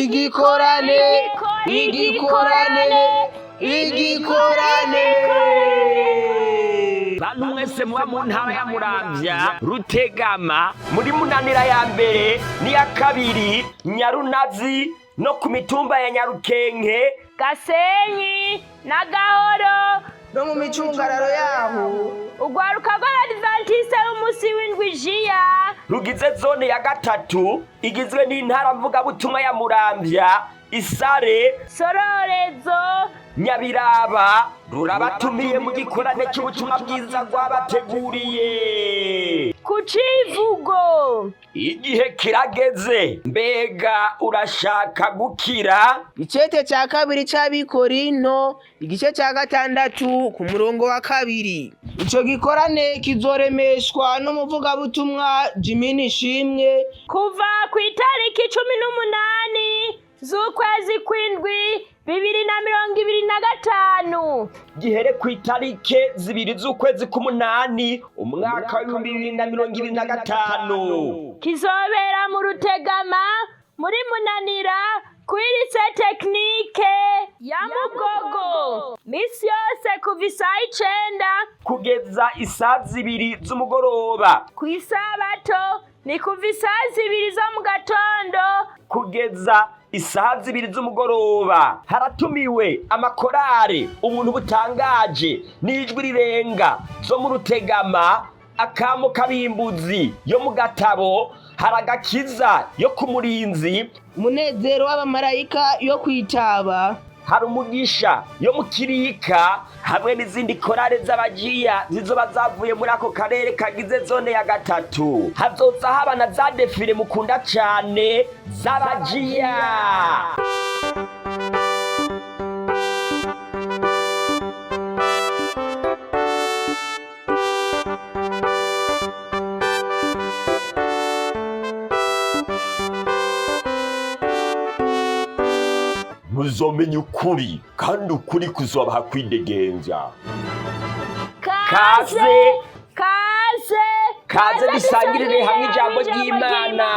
igikorane bantu mwese muba mu ntara ya Muramvya, Rutegama, muri Munanira ya mbere n'iya kabiri, Nyarunazi no ku mitumba ya Nyarukenke, Gasenyi na Gahoro no mu micungararo yaho. urwaruka rw'Abadiventiste b'umunsi w'indwi jiya rugize zone ya gatatu igizwe n'intara mvugabutumwa ya Muramvya, Isare, Sororezo, Nyabiraba, rurabatumiye mu gikorane cy'ubutumwa bwiza rwabateguriye. ku Civugo. Igihe kirageze, mbega urashaka gukira? Icete cya kabiri c'Abikorinto igice cya gatandatu ku murongo wa kabiri. Ico gikorane kizoremeshwa n'umuvugabutumwa Jimmy Nishimwe Kuva ku itariki 18 z'ukwezi kw'indwi 2025 Gihere ku itarike 2 z'ukwezi k'umunani umwaka wa 2025. kizobera mu Rutegama muri Munanira kuri lycée technique ya Mugogo misi yose kuva isaha 9 kugeza isaa 2 z'umugoroba, ku isabato ni kuva isaha 2 zo mu gatondo kugeza isaa 2 z'umugoroba. Haratumiwe amakorare ubuntu butangaje n'ijwi rirenga zo mu Rutegama, Akamo Kabimbuzi yo mu Gatabo, Haragakiza yo ku Murinzi, Umunezero w'abamarayika yo kwitaba, hari Umugisha yo mu Kirika, hamwe n'izindi korale z'abajiya zizoba zavuye muri ako karere kagize zone ya gatatu. Hazoza haba na za defile mukunda cane z'abajiya. Muzomenya ukuri kandi ukuri kuzobaha kwidegenza. Kaze kaze dusangirire hamwe ijambo ry'Imana.